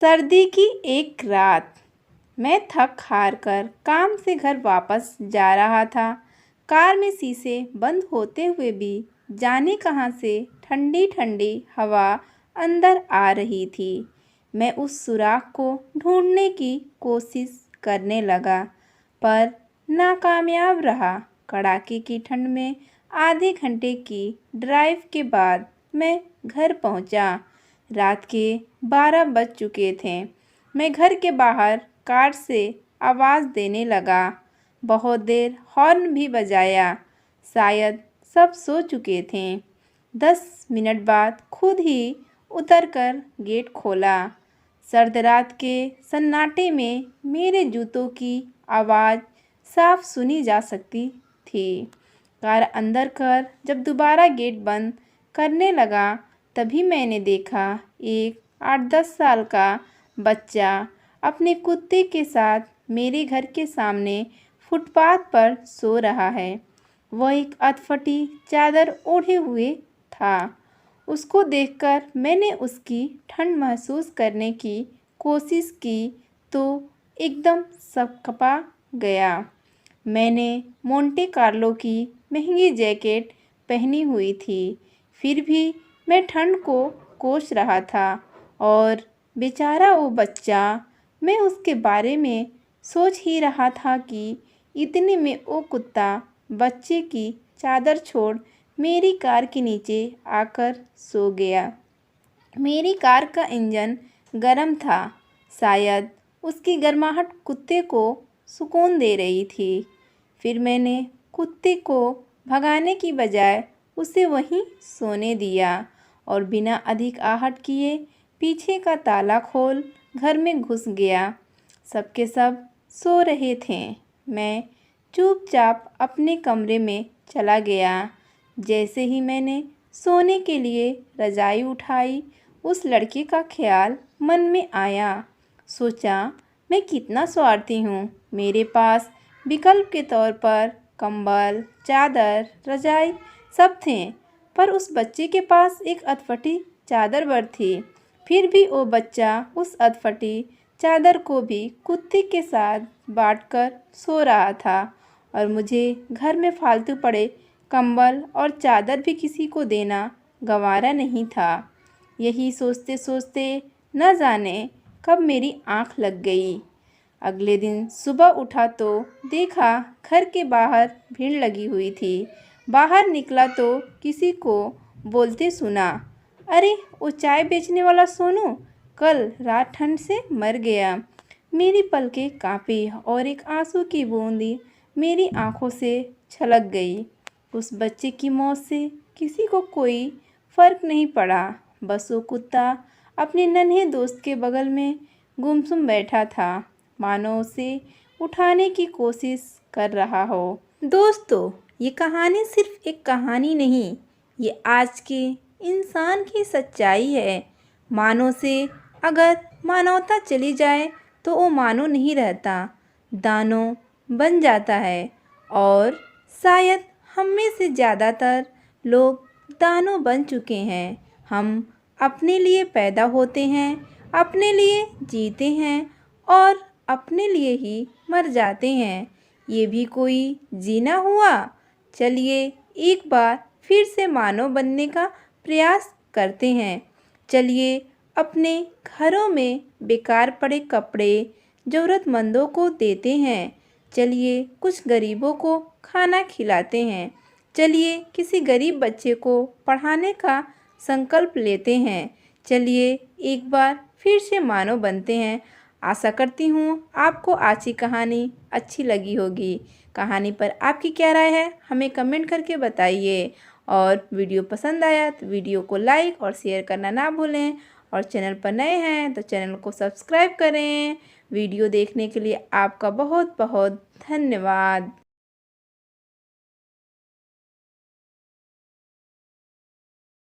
सर्दी की एक रात मैं थक हार कर काम से घर वापस जा रहा था। कार में शीशे बंद होते हुए भी जाने कहाँ से ठंडी ठंडी हवा अंदर आ रही थी। मैं उस सुराख को ढूंढने की कोशिश करने लगा, पर नाकामयाब रहा। कड़ाके की ठंड में आधे घंटे की ड्राइव के बाद मैं घर पहुंचा। रात के 12 बज चुके थे। मैं घर के बाहर कार से आवाज़ देने लगा। बहुत देर हॉर्न भी बजाया। शायद सब सो चुके थे। 10 मिनट बाद खुद ही उतरकर गेट खोला। सर्द रात के सन्नाटे में मेरे जूतों की आवाज़ साफ सुनी जा सकती थी। कार अंदर कर जब दोबारा गेट बंद करने लगा, तभी मैंने देखा एक 8-10 साल का बच्चा अपने कुत्ते के साथ मेरे घर के सामने फुटपाथ पर सो रहा है। वह एक अधफटी चादर ओढ़े हुए था। उसको देखकर मैंने उसकी ठंड महसूस करने की कोशिश की तो एकदम सकपा गया। मैंने मोंटे कार्लो की महंगी जैकेट पहनी हुई थी, फिर भी मैं ठंड को कोस रहा था। और बेचारा वो बच्चा, मैं उसके बारे में सोच ही रहा था कि इतने में वो कुत्ता बच्चे की चादर छोड़ मेरी कार के नीचे आकर सो गया। मेरी कार का इंजन गर्म था। शायद उसकी गर्माहट कुत्ते को सुकून दे रही थी। फिर मैंने कुत्ते को भगाने की बजाय उसे वहीं सोने दिया और बिना अधिक आहट किए पीछे का ताला खोल घर में घुस गया। सबके सब सो रहे थे। मैं चुपचाप अपने कमरे में चला गया। जैसे ही मैंने सोने के लिए रजाई उठाई, उस लड़के का ख्याल मन में आया। सोचा, मैं कितना स्वार्थी हूँ। मेरे पास विकल्प के तौर पर कंबल, चादर, रजाई सब थे, पर उस बच्चे के पास एक अधफटी चादर भर थी। फिर भी वो बच्चा उस अधफटी चादर को भी कुत्ते के साथ बांटकर सो रहा था और मुझे घर में फालतू पड़े कंबल और चादर भी किसी को देना गंवारा नहीं था। यही सोचते सोचते न जाने कब मेरी आँख लग गई। अगले दिन सुबह उठा तो देखा घर के बाहर भीड़ लगी हुई थी। बाहर निकला तो किसी को बोलते सुना, अरे वो चाय बेचने वाला सोनू कल रात ठंड से मर गया। मेरी पलकें कांपी और एक आंसू की बूंदी मेरी आंखों से छलक गई। उस बच्चे की मौत से किसी को कोई फर्क नहीं पड़ा। बस वो कुत्ता अपने नन्हे दोस्त के बगल में गुमसुम बैठा था, मानो उसे उठाने की कोशिश कर रहा हो। दोस्तों, ये कहानी सिर्फ एक कहानी नहीं, ये आज के इंसान की सच्चाई है। मानव से अगर मानवता चली जाए तो वो मानव नहीं रहता, दानव बन जाता है। और शायद हम में से ज़्यादातर लोग दानव बन चुके हैं। हम अपने लिए पैदा होते हैं, अपने लिए जीते हैं और अपने लिए ही मर जाते हैं। ये भी कोई जीना हुआ? चलिए एक बार फिर से मानव बनने का प्रयास करते हैं। चलिए अपने घरों में बेकार पड़े कपड़े ज़रूरतमंदों को देते हैं। चलिए कुछ गरीबों को खाना खिलाते हैं। चलिए किसी गरीब बच्चे को पढ़ाने का संकल्प लेते हैं। चलिए एक बार फिर से मानव बनते हैं। आशा करती हूँ आपको आज की कहानी अच्छी लगी होगी। कहानी पर आपकी क्या राय है हमें कमेंट करके बताइए। और वीडियो पसंद आया तो वीडियो को लाइक और शेयर करना ना भूलें। और चैनल पर नए हैं तो चैनल को सब्सक्राइब करें। वीडियो देखने के लिए आपका बहुत बहुत धन्यवाद।